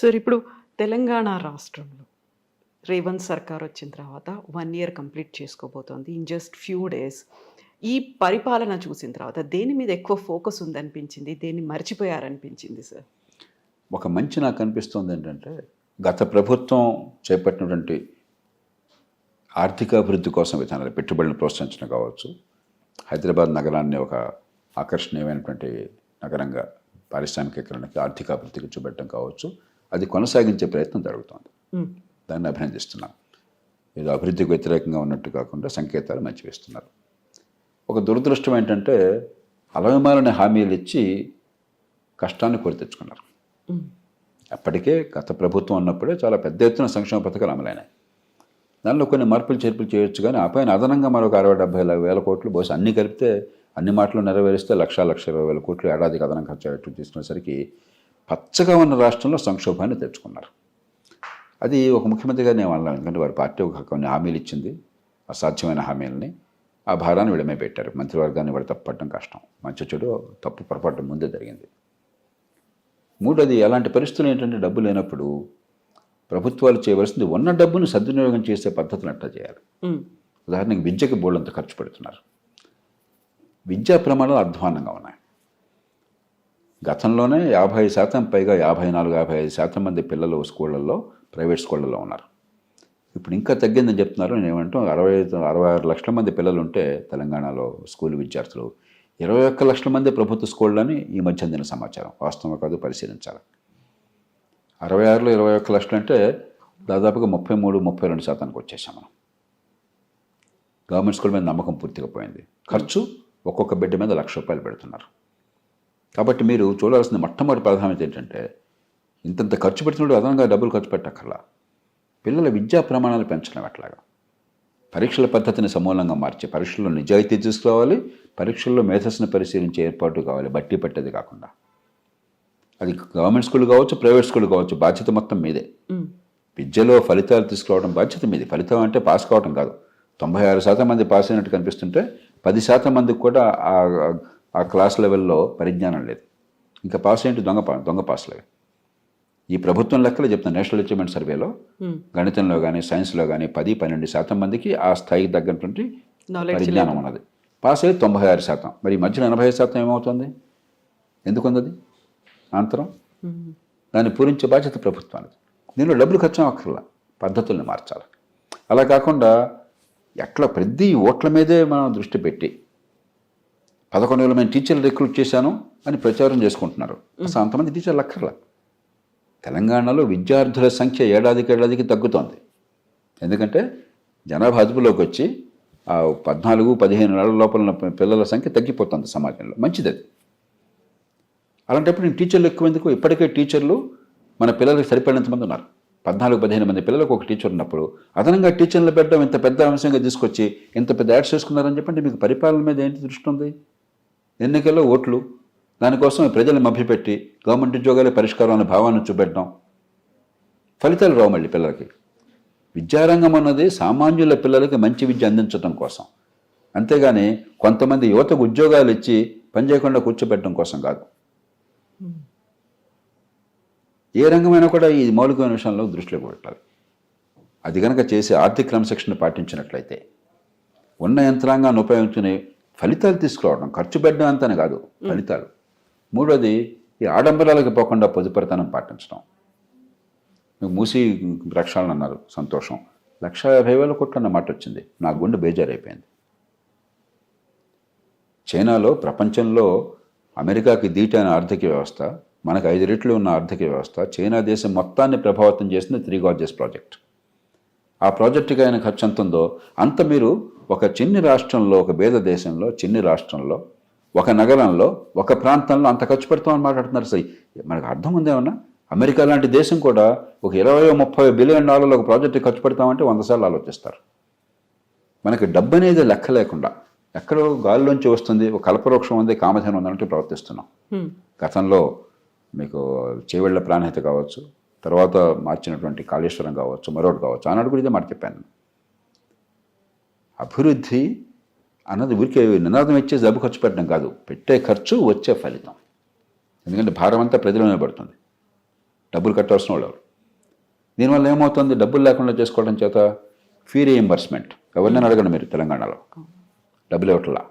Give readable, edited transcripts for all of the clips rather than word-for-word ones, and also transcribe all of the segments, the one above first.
Sir ఇప్పుడు తెలంగాణ రాష్ట్రంలో రేవంత్ సర్కార్ వచ్చిన తర్వాత 1 ఇయర్ కంప్లీట్ చేసుకోబోతోంది. In just few days. ఈ పరిపాలన చూసిన తర్వాత దేని మీద ఎక్కువ ఫోకస్ ఉందనిపించింది? దేన్ని మర్చిపోయారనిపించింది సార్? ఒక మంచి నాకు అనిపిస్తుంది ఏంటంటే, గత ప్రభుత్వం చేపట్టినటువంటి ఆర్థికాభివృద్ధి కోసం విధానాలు, పెట్టుబడులను ప్రోత్సహించడం కావచ్చు, హైదరాబాద్ నగరాన్ని ఒక ఆకర్షణీయమైనటువంటి నగరంగా పారిశ్రామికీకరణకి, ఆర్థికాభివృద్ధికి చూపెట్టడం కావచ్చు, అది కొనసాగించే ప్రయత్నం జరుగుతోంది. దాన్ని అభినందిస్తున్నాం. ఏదో అభివృద్ధికి వ్యతిరేకంగా ఉన్నట్టు కాకుండా సంకేతాలు మంచివి ఇస్తున్నారు. ఒక దురదృష్టం ఏంటంటే, అలవిమాలని హామీలు ఇచ్చి కష్టాన్ని కొని తెచ్చుకున్నారు. అప్పటికే గత ప్రభుత్వం ఉన్నప్పుడే చాలా పెద్ద ఎత్తున సంక్షేమ పథకాలు అమలైనాయి. దానిలో కొన్ని మార్పులు చేర్పులు చేయొచ్చు, కానీ ఆ పైన అదనంగా మరొక 60-70 వేల కోట్లు బహుశా అన్ని కలిపితే, అన్ని మాటలు నెరవేరిస్తే 1,20,000 కోట్లు ఏడాదికి అదనం ఖర్చు అయ్యేట్టు తీసుకునేసరికి పచ్చగా ఉన్న రాష్ట్రంలో సంక్షోభాన్ని తెచ్చుకున్నారు. అది ఒక ముఖ్యమంత్రిగా నేను అన్నాను, ఎందుకంటే వారి పార్టీ ఒక కొన్ని హామీలు ఇచ్చింది, అసాధ్యమైన హామీలని. ఆ భారాన్ని విడమే పెట్టారు. మంత్రివర్గాన్ని వాడు తప్పట్టడం కష్టం. మంచి చెడు తప్పు పొరపాటు ముందే జరిగింది. మూడోది, అలాంటి పరిస్థితులు ఏంటంటే, డబ్బు లేనప్పుడు ప్రభుత్వాలు చేయవలసింది ఉన్న డబ్బును సద్వినియోగం చేసే పద్ధతులు అట్లా చేయాలి. ఉదాహరణకి విద్యకి బోర్డంత ఖర్చు పెడుతున్నారు. విద్యా ప్రమాణాలు అధ్వాన్నంగా ఉన్నాయి. గతంలోనే 50% పైగా 54-55% మంది పిల్లలు స్కూళ్ళల్లో, ప్రైవేట్ స్కూళ్ళల్లో ఉన్నారు. ఇప్పుడు ఇంకా తగ్గిందని చెప్తున్నారు. నేను ఏమంటాం, 66 లక్షల మంది పిల్లలు ఉంటే తెలంగాణలో స్కూల్ విద్యార్థులు, 21 లక్షల మంది ప్రభుత్వ స్కూళ్ళని ఈ మధ్య అందిన సమాచారం. వాస్తవం కాదు, పరిశీలించాలి. 66లో 21 లక్షలు అంటే దాదాపుగా 33-32% వచ్చేసాం మనం. గవర్నమెంట్ స్కూల్ మీద నమ్మకం పూర్తిగా పోయింది. ఖర్చు ఒక్కొక్క బిడ్డ మీద ₹1,00,000 పెడుతున్నారు. కాబట్టి మీరు చూడాల్సిన మొట్టమొదటి ప్రాధాన్యత ఏంటంటే, ఇంతంత ఖర్చు పెడుతున్నాడు, అదనంగా డబ్బులు ఖర్చు పెట్టక్కర్లా. పిల్లల విద్యా ప్రమాణాలు పెంచడం ఎట్లాగా? పరీక్షల పద్ధతిని సమూలంగా మార్చి పరీక్షల్లో నిజాయితీ తీసుకురావాలి. పరీక్షల్లో మేధస్సును పరిశీలించే ఏర్పాటు కావాలి, బట్టి పట్టేది కాకుండా. అది గవర్నమెంట్ స్కూల్ కావచ్చు, ప్రైవేట్ స్కూల్ కావచ్చు, బాధ్యత మొత్తం మీదే. విద్యలో ఫలితాలు తీసుకురావడం బాధ్యత మీది. ఫలితం అంటే పాస్ కావడం కాదు. 96% మంది పాస్ అయినట్టు కనిపిస్తుంటే 10% మందికి కూడా ఆ క్లాస్ లెవెల్లో పరిజ్ఞానం లేదు. ఇంకా పాస్ ఏంటి? దొంగ పాస్లే. ఈ ప్రభుత్వం లెక్కలు చెప్తాను. నేషనల్ అచీవ్మెంట్ సర్వేలో గణితంలో కానీ, సైన్స్లో కానీ 10-12% మందికి ఆ స్థాయికి తగ్గటువంటి పరిజ్ఞానం ఉన్నది. పాస్ అయ్యి 96%. మరి ఈ మధ్యలో 85% ఏమవుతుంది? ఎందుకుంది అది అంతరం? దాన్ని పూరించే బాధ్యత ప్రభుత్వానికి. దీనిలో డబ్బులు ఖర్చు అక్కర్లా, పద్ధతుల్ని మార్చాలి. అలా కాకుండా ఎట్లా ప్రతి ఓట్ల మీదే మనం దృష్టి పెట్టి 11,000 మంది టీచర్లు రిక్రూట్ చేశాను అని ప్రచారం చేసుకుంటున్నారు. అసలు అంతమంది టీచర్లు అక్కర్లా. తెలంగాణలో విద్యార్థుల సంఖ్య ఏడాదికి తగ్గుతోంది. ఎందుకంటే జనాభా అదుపులోకి వచ్చి ఆ 14-15 ఏళ్ల లోపల ఉన్న పిల్లల సంఖ్య తగ్గిపోతుంది సమాజంలో. మంచిది అది. అలాంటప్పుడు నేను టీచర్లు ఎక్కువ ఎందుకు? ఇప్పటికే టీచర్లు మన పిల్లలకు సరిపడినంత మంది ఉన్నారు. 14-15 మంది పిల్లలకు ఒక టీచర్ ఉన్నప్పుడు అదనంగా టీచర్లు పెట్టడం ఇంత పెద్ద అంశంగా తీసుకొచ్చి ఇంత పెద్ద యాడ్స్ చేసుకున్నారని చెప్పండి. మీకు పరిపాలన మీద ఏంటి దృష్టి ఉంది? ఎన్నికల్లో ఓట్లు, దానికోసం ప్రజలను మభ్యపెట్టి గవర్నమెంట్ ఉద్యోగాలే పరిష్కారం అనే భావాన్ని చూపెట్టడం, ఫలితాలు రావు మళ్ళీ పిల్లలకి. విద్యారంగం అన్నది సామాన్యుల పిల్లలకి మంచి విద్య అందించడం కోసం, అంతేగాని కొంతమంది యువతకు ఉద్యోగాలు ఇచ్చి పని చేయకుండా కూర్చోబెట్టడం కోసం కాదు. ఏ రంగమైనా కూడా ఈ మౌలికమైన విషయంలో దృష్టిలో పెట్టాలి. అది కనుక చేసి ఆర్థిక క్రమశిక్షణ పాటించినట్లయితే ఉన్న యంత్రాంగాన్ని ఉపయోగించుకుని ఫలితాలు తీసుకురావడం, ఖర్చు పెట్టడం అంతనే కాదు, ఫలితాలు. మూడోది, ఈ ఆడంబరాలకు పోకుండా పొదుపరితనం పాటించడం. మీకు మూసి ప్రక్షాళన అన్నారు, సంతోషం. 1,50,000 కోట్లు అన్న మాట వచ్చింది. నా గుండె బేజారైపోయింది. చైనాలో, ప్రపంచంలో అమెరికాకి దీటైన ఆర్థిక వ్యవస్థ, మనకు 5 రెట్లు ఉన్న ఆర్థిక వ్యవస్థ, చైనా దేశం మొత్తాన్ని ప్రభావితం చేసింది 3 Gorges ప్రాజెక్ట్. ఆ ప్రాజెక్టుకి అయిన ఖర్చు ఎంత ఉందో అంత మీరు ఒక చిన్ని రాష్ట్రంలో, ఒక పేద దేశంలో, చిన్ని రాష్ట్రంలో, ఒక నగరంలో, ఒక ప్రాంతంలో అంత ఖర్చు పెడతామని మాట్లాడుతున్నారు. సై మనకు అర్థం ఉందేమన్నా? అమెరికా లాంటి దేశం కూడా ఒక $20-30 బిలియన్ ఒక ప్రాజెక్టు ఖర్చు పెడతామంటే 100 సార్లు ఆలోచిస్తారు. మనకి డబ్బు అనేది లెక్క లేకుండా ఎక్కడో గాలిలోంచి వస్తుంది, ఒక కల్పవృక్షం ఉంది, కామధేను ఉందంటూ ప్రవర్తిస్తున్నాం. గతంలో మీకు చేవెళ్ల ప్రాణహిత కావచ్చు, తర్వాత మార్చినటువంటి కాళేశ్వరం కావచ్చు, మరొకటి కావచ్చు, ఆనాడు కూడా ఇదే మాట చెప్పాను. అభివృద్ధి అన్నది ఊరికే నినాదం ఇచ్చే డబ్బు ఖర్చు పెట్టడం కాదు, పెట్టే ఖర్చు వచ్చే ఫలితం. ఎందుకంటే భారం అంతా ప్రజల మీద పడుతుంది. డబ్బులు కట్టాల్సిన వాళ్ళు ఎవరు? దీనివల్ల ఏమవుతుంది? డబ్బులు లేకుండా చేసుకోవడం చేత ఫీ రీఎంబర్స్మెంట్ ఎవరినైనా అడగండి మీరు తెలంగాణలో, డబ్బులు ఇవ్వట్లా.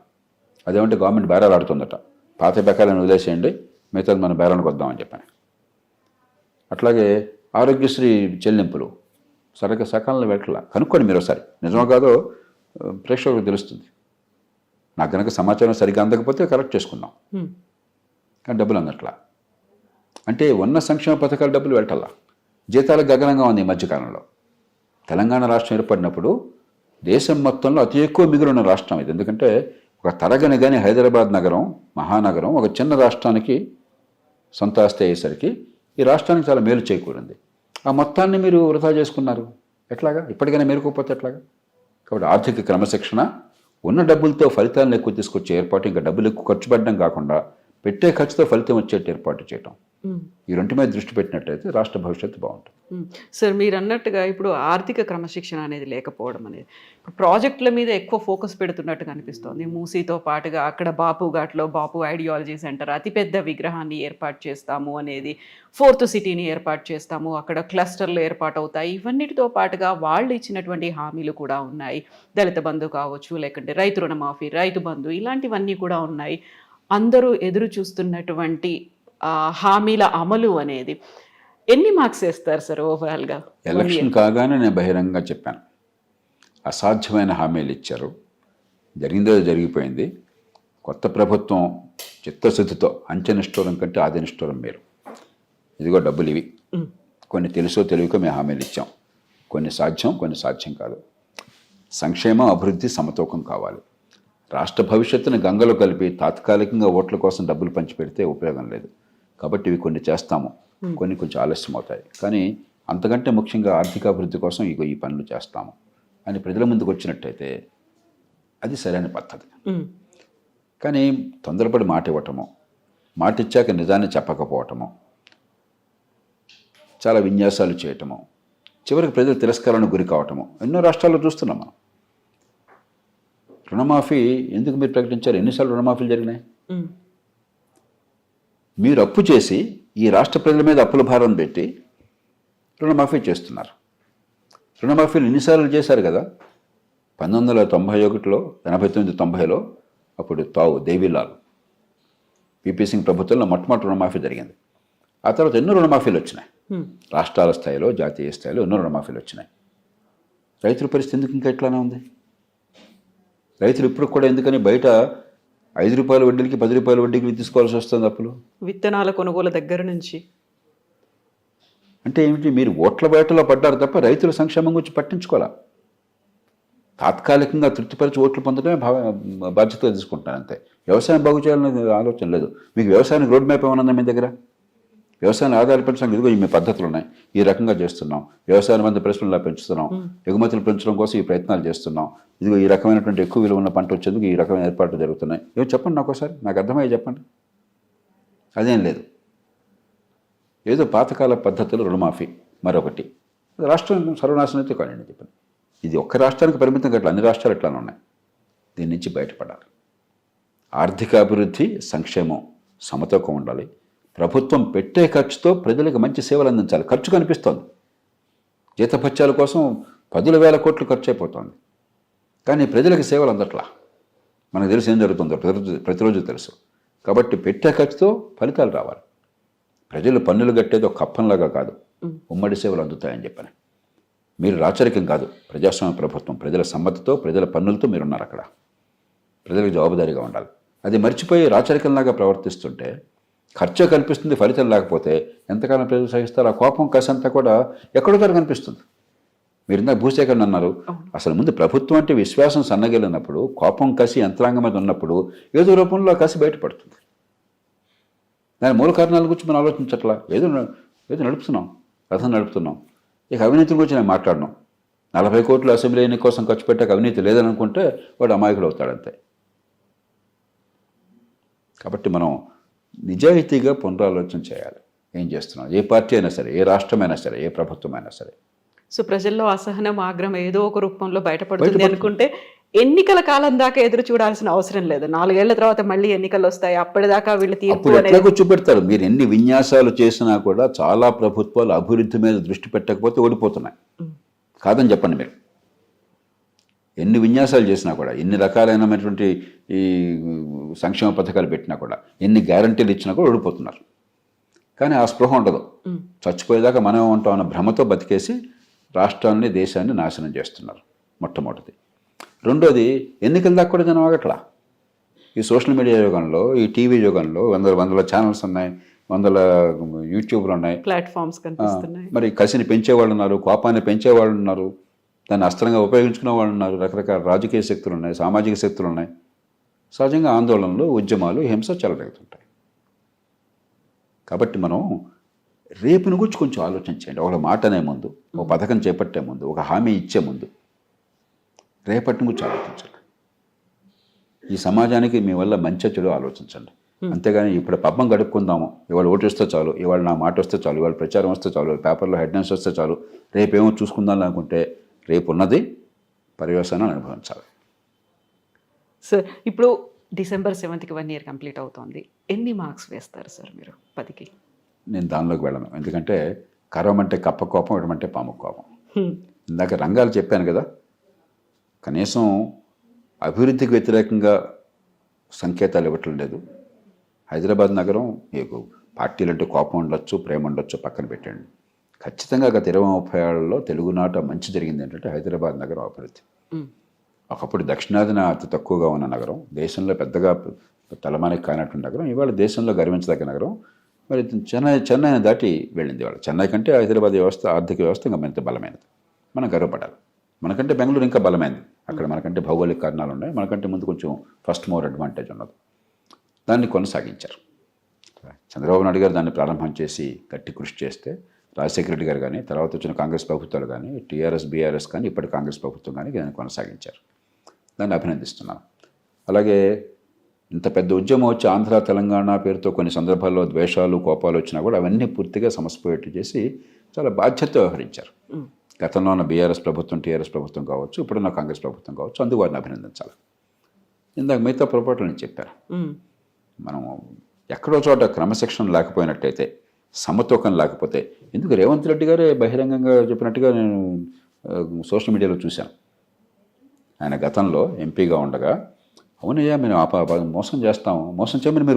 అదేమంటే గవర్నమెంట్ బేరాలు ఆడుతుందట, పాత బకాయిలను వదిలేసేయండి, మిగతాది మన బేరానికి వద్దామని చెప్పని. అట్లాగే ఆరోగ్యశ్రీ చెల్లింపులు సకాలంలో పెట్టలా. కనుక్కోండి మీరు ఒకసారి, నిజమో కాదో ప్రేక్షకులకు తెలుస్తుంది. నాకు కనుక సమాచారం సరిగ్గా అందకపోతే కరెక్ట్ చేసుకుందాం. కానీ డబ్బులు అందట్లా. అంటే ఉన్న సంక్షేమ పథకాల డబ్బులు వెళ్ళటల్లా. జీతాలకు గగనంగా ఉంది ఈ మధ్యకాలంలో. తెలంగాణ రాష్ట్రం ఏర్పడినప్పుడు దేశం మొత్తంలో అతి ఎక్కువ మిగిలిన రాష్ట్రం ఇది. ఎందుకంటే ఒక తరగని కానీ హైదరాబాద్ నగరం, మహానగరం ఒక చిన్న రాష్ట్రానికి సొంత ఆస్తి అయ్యేసరికి ఈ రాష్ట్రానికి చాలా మేలు చేకూరింది. ఆ మొత్తాన్ని మీరు వృధా చేసుకున్నారు. ఎట్లాగా? ఇప్పటికైనా మేలుకోకపోతే ఎట్లాగా? కాబట్టి ఆర్థిక క్రమశిక్షణ, ఉన్న డబ్బులతో ఫలితాలను ఎక్కువ తీసుకొచ్చే ఏర్పాటు, ఇంకా డబ్బులు ఎక్కువ ఖర్చు పెట్టడం కాకుండా పెట్టే ఖర్చుతో ఫలితం వచ్చేట్టు ఏర్పాటు చేయటం, ఈ రెంటి మీద దృష్టి పెట్టినట్టయితే రాష్ట్ర భవిష్యత్తు బాగుంటుంది. సార్, మీరు అన్నట్టుగా ఇప్పుడు ఆర్థిక క్రమశిక్షణ అనేది లేకపోవడం అనేది ఇప్పుడు ప్రాజెక్టుల మీద ఎక్కువ ఫోకస్ పెడుతున్నట్టుగా అనిపిస్తోంది. మూసీతో పాటుగా అక్కడ బాపు ఘాట్లో బాపు ఐడియాలజీ సెంటర్ అతిపెద్ద విగ్రహాన్ని ఏర్పాటు చేస్తాము అనేది, 4th సిటీని ఏర్పాటు చేస్తాము, అక్కడ క్లస్టర్లు ఏర్పాటు అవుతాయి. ఇవన్నిటితో పాటుగా వాళ్ళు ఇచ్చినటువంటి హామీలు కూడా ఉన్నాయి. దళిత బంధు కావచ్చు, లేకుంటే రైతు రుణమాఫీ, రైతు బంధు, ఇలాంటివన్నీ కూడా ఉన్నాయి. అందరూ ఎదురు చూస్తున్నటువంటి హామీల అమలు అనేది ఎన్ని మార్క్స్ వేస్తారు సార్ ఓవరాల్గా? ఎలక్షన్ కాగానే నేను బహిరంగంగా చెప్పాను, అసాధ్యమైన హామీలు ఇచ్చారు, జరిగిందో జరిగిపోయింది. కొత్త ప్రభుత్వం చిత్తశుద్ధితో, అంచెనిష్ఠూరం కంటే ఆదినిష్ఠూరం మేలు. ఇదిగో డబ్బులు ఇవి, కొన్ని తెలుసో తెలియకో మేము హామీలు ఇచ్చాం, కొన్ని సాధ్యం, కొన్ని సాధ్యం కాదు. సంక్షేమం, అభివృద్ధి సమతూకం కావాలి. రాష్ట్ర భవిష్యత్తును గంగలో కలిపి తాత్కాలికంగా ఓట్ల కోసం డబ్బులు పంచిపెడితే ఉపయోగం లేదు. కాబట్టి ఇవి కొన్ని చేస్తాము, కొన్ని కొంచెం ఆలస్యం అవుతాయి. కానీ అంతకంటే ముఖ్యంగా ఆర్థికాభివృద్ధి కోసం ఇగో ఈ పనులు చేస్తాము అని ప్రజల ముందుకు వచ్చినట్టయితే అది సరైన పద్ధతి. కానీ తొందరపడి మాట ఇవ్వటము, మాట ఇచ్చాక నిజాన్ని చెప్పకపోవటము, చాలా విన్యాసాలు చేయటము, చివరికి ప్రజలు తిరస్కారానికి గురి కావటము ఎన్నో రాష్ట్రాల్లో చూస్తున్నాం మనం. రుణమాఫీ ఎందుకు మీరు ప్రకటించారు? ఎన్నిసార్లు రుణమాఫీలు జరిగినాయి? మీరు అప్పు చేసి ఈ రాష్ట్ర ప్రజల మీద అప్పుల భారం పెట్టి రుణమాఫీ చేస్తున్నారు. రుణమాఫీలు ఎన్నిసార్లు చేశారు కదా. 1991లో, 89-90లో అప్పుడు దేవీలాల్, పిపి సింగ్ ప్రభుత్వంలో మొట్టమొదటి రుణమాఫీ జరిగింది. ఆ తర్వాత ఎన్నో రుణమాఫీలు వచ్చినాయి. రాష్ట్రాల స్థాయిలో, జాతీయ స్థాయిలో ఎన్నో రుణమాఫీలు వచ్చినాయి. రైతుల పరిస్థితి ఎందుకు ఇంకా ఎట్లానే ఉంది? రైతులు ఇప్పుడు కూడా ఎందుకని బయట 5 రూపాయల వడ్డీలకి 10 రూపాయల వడ్డీకి తీసుకోవాల్సి వస్తుంది అప్పులు? విత్తనాల కొనుగోలు దగ్గర నుంచి. అంటే ఏమిటి? మీరు ఓట్ల బయటలో పడ్డారు తప్ప రైతుల సంక్షేమం గురించి పట్టించుకోవాలా. తాత్కాలికంగా తృప్తిపరిచి ఓట్లు పొందడమే బాధ్యతగా తీసుకుంటున్నారు అంతే. వ్యవసాయం బాగు చేయాలనే ఆలోచన లేదు. మీకు వ్యవసాయానికి రోడ్ మ్యాప్ ఏమన్నా మీ దగ్గర? వ్యవసాయాన్ని ఆధారపరచడానికి ఇదిగో ఈ పద్ధతులు ఉన్నాయి, ఈ రకంగా చేస్తున్నాం, వ్యవసాయం మంది ప్రశ్నలా పెంచుతున్నాం, ఎగుమతులు పెంచడం కోసం ఈ ప్రయత్నాలు చేస్తున్నాం, ఇదిగో ఈ రకమైనటువంటి ఎక్కువ విలువ ఉన్న పంట వచ్చేందుకు ఈ రకమైన ఏర్పాట్లు జరుగుతున్నాయి. ఏమో చెప్పండి నాకు ఒకసారి, నాకు అర్థమయ్యే చెప్పండి. అదేం లేదు. ఏదో పాతకాల పద్ధతులు, రుణమాఫీ, మరొకటి. రాష్ట్రం సర్వనాశనం అయితే కానీ చెప్పండి. ఇది ఒక్క రాష్ట్రానికి పరిమితం కావట్లేదు, అన్ని రాష్ట్రాలు ఎట్లానే ఉన్నాయి. దీని నుంచి బయటపడాలి. ఆర్థిక అభివృద్ధి, సంక్షేమం సమతూకం ఉండాలి. ప్రభుత్వం పెట్టే ఖర్చుతో ప్రజలకు మంచి సేవలు అందించాలి. ఖర్చు కనిపిస్తోంది, జీతభత్యాల కోసం 10,000 కోట్లు ఖర్చు అయిపోతుంది, కానీ ప్రజలకు సేవలు అందట్లా. మనకు తెలిసి ఏం జరుగుతుందో ప్రతిరోజు తెలుసు. కాబట్టి పెట్టే ఖర్చుతో ఫలితాలు రావాలి. ప్రజలు పన్నులు కట్టేది ఒక కప్పంలాగా కాదు, ఉమ్మడి సేవలు అందుతాయని చెప్పని. మీరు రాచరికం కాదు, ప్రజాస్వామ్య ప్రభుత్వం. ప్రజల సమ్మతితో, ప్రజల పన్నులతో మీరున్నారు అక్కడ. ప్రజలకు జవాబుదారీగా ఉండాలి. అది మర్చిపోయి రాచరికంలాగా ప్రవర్తిస్తుంటే ఖర్చు కనిపిస్తుంది, ఫలితం లేకపోతే ఎంతకాలం ప్రజలు సహిస్తారు? ఆ కోపం, కసి అంతా కూడా ఎక్కడో కనిపిస్తుంది. మీరు ఇందాక భూసేకరణ అన్నారు. అసలు ముందు ప్రభుత్వం అంటే విశ్వాసం సన్నగిలినప్పుడు, కోపం, కసి యంత్రాంగం మీద ఉన్నప్పుడు ఏదో రూపంలో ఆ కసి బయటపడుతుంది. దాని మూల కారణాల గురించి మనం ఆలోచించట్లా. ఏదో నడుపుతున్నాం, రథం నడుపుతున్నాం. ఇక అవినీతి గురించి నేను మాట్లాడను. 40 కోట్లు అసెంబ్లీ ఎన్నిక కోసం ఖర్చు పెట్టాక అవినీతి లేదని అనుకుంటే వాడు అమాయకుడు అవుతాడంతే. కాబట్టి మనం నిజాయితీగా పునరాలోచన చేయాలి. ఏం చేస్తున్నాం? ఏ పార్టీ అయినా సరే, ఏ రాష్ట్రమైనా సరే, ఏ ప్రభుత్వం అయినా సరే. సో ప్రజల్లో అసహనం, ఆగ్రహం ఏదో ఒక రూపంలో బయటపడుతుంది అనుకుంటే ఎన్నికల కాలం దాకా ఎదురు చూడాల్సిన అవసరం లేదు. 4 ఏళ్ల తర్వాత మళ్ళీ ఎన్నికలు వస్తాయి. అప్పటిదాకా వీళ్ళు తీర్పు అప్పుడు అనేది ఎట్లాగో చూపెడతారు. మీరు ఎన్ని విన్యాసాలు చేసినా కూడా చాలా ప్రభుత్వాలు అభివృద్ధి మీద దృష్టి పెట్టకపోతే ఓడిపోతున్నాయి. కాదని చెప్పండి మీరు. ఎన్ని విన్యాసాలు చేసినా కూడా, ఎన్ని రకాలైనటువంటి ఈ సంక్షేమ పథకాలు పెట్టినా కూడా, ఎన్ని గ్యారంటీలు ఇచ్చినా కూడా ఓడిపోతున్నారు. కానీ ఆ స్పృహ ఉండదు. చచ్చిపోయేదాకా మనం ఉంటాం అన్న భ్రమతో బతికేసి రాష్ట్రాన్ని, దేశాన్ని నాశనం చేస్తున్నారు. మొట్టమొదటిది. రెండోది, ఎన్నికల దాకా కూడా జనం ఆగట్లా. ఈ సోషల్ మీడియా యుగంలో, ఈ టీవీ యుగంలో వందల ఛానల్స్ ఉన్నాయి, వందల యూట్యూబ్లు ఉన్నాయి, ప్లాట్ఫామ్స్ కనిపిస్తున్నాయి. మరి కసిని పెంచేవాళ్ళు ఉన్నారు, కోపాన్ని పెంచేవాళ్ళు ఉన్నారు, దాన్ని అస్త్రంగా ఉపయోగించుకునే వాళ్ళు ఉన్నారు, రకరకాల రాజకీయ శక్తులు ఉన్నాయి, సామాజిక శక్తులు ఉన్నాయి. సహజంగా ఆందోళనలు, ఉద్యమాలు, హింస చెలరేగుతుంటాయి. కాబట్టి మనం రేపుని గురించి కొంచెం ఆలోచించండి. ఒక మాట అనే ముందు, ఒక పథకం చేపట్టే ముందు, ఒక హామీ ఇచ్చే ముందు రేపటిని గురించి ఆలోచించండి. ఈ సమాజానికి మీ వల్ల మంచి చెడు ఆలోచించండి. అంతేగాని ఇప్పుడు పబ్బం గడుపుకుందాము, ఇవాళ ఓటు వస్తే చాలు, ఇవాళ నా మాట వస్తే చాలు, ఇవాళ ప్రచారం వస్తే చాలు, పేపర్లో హెడ్లైన్స్ వస్తే చాలు, రేపేమో చూసుకుందాం అనుకుంటే రేపు ఉన్నది పర్యవసానాన్ని అనుభవించాలి. సార్, ఇప్పుడు డిసెంబర్ 7కి 1 year కంప్లీట్ అవుతోంది. ఎన్ని మార్క్స్ వేస్తారు సార్ మీరు 10కి? నేను దానిలోకి వెళ్ళను. ఎందుకంటే కరవమంటే కప్ప కోపం, ఇవ్వమంటే పాము కోపం. ఇందాక రంగాలు చెప్పాను కదా, కనీసం అభివృద్ధికి వ్యతిరేకంగా సంకేతాలు ఇవ్వటం లేదు. హైదరాబాద్ నగరం మీకు పార్టీలంటే కోపం ఉండొచ్చు, ప్రేమ ఉండొచ్చు, పక్కన పెట్టండి. ఖచ్చితంగా గత 20-30 ఏళ్లలో తెలుగునాట మంచి జరిగింది ఏంటంటే హైదరాబాద్ నగరం అభివృద్ధి. ఒకప్పుడు దక్షిణాదిన అతి తక్కువగా ఉన్న నగరం, దేశంలో పెద్దగా తలమానికి కానటువంటి నగరం, ఇవాళ దేశంలో గర్వించదగ్గ నగరం. మరి చెన్నైని దాటి వెళ్ళింది. ఇవాళ చెన్నై కంటే హైదరాబాద్ వ్యవస్థ, ఆర్థిక వ్యవస్థ ఇంకా మరింత బలమైనది. మనం గర్వపడాలి. మనకంటే బెంగళూరు ఇంకా బలమైనది. అక్కడ మనకంటే భౌగోళిక కారణాలు ఉన్నాయి, మనకంటే ముందు కొంచెం ఫస్ట్ మోర్ అడ్వాంటేజ్ ఉన్నది. దాన్ని కొనసాగించారు. చంద్రబాబు నాయుడు గారు దాన్ని ప్రారంభం చేసి గట్టి కృషి చేస్తే, రాజశేఖర రెడ్డి గారు కానీ, తర్వాత వచ్చిన కాంగ్రెస్ ప్రభుత్వాలు కానీ, టీఆర్ఎస్, బీఆర్ఎస్ కానీ, ఇప్పటి కాంగ్రెస్ ప్రభుత్వం కానీ దాన్ని కొనసాగించారు. దాన్ని అభినందిస్తున్నాను. అలాగే ఇంత పెద్ద ఉద్యమం వచ్చి ఆంధ్ర, తెలంగాణ పేరుతో కొన్ని సందర్భాల్లో ద్వేషాలు, కోపాలు వచ్చినా కూడా అవన్నీ పూర్తిగా సమస్పోయేట్టు చేసి చాలా బాధ్యతతో వ్యవహరించారు. గతంలో ఉన్న బీఆర్ఎస్ ప్రభుత్వం, టీఆర్ఎస్ ప్రభుత్వం కావచ్చు, ఇప్పుడున్న కాంగ్రెస్ ప్రభుత్వం కావచ్చు, అందుకు వారిని అభినందించాలి. ఇందాక మిగతా పొరపాట్లు నేను చెప్పాను. మనం ఎక్కడో చోట క్రమశిక్షణ లేకపోయినట్టయితే, సమతూకం లేకపోతే, ఎందుకు రేవంత్ రెడ్డి గారే బహిరంగంగా చెప్పినట్టుగా నేను సోషల్ మీడియాలో చూశాను. ఆయన గతంలో ఎంపీగా ఉండగా, అవునయ్యా మేము మోసం చేస్తాము, మోసం చేయమని మీరు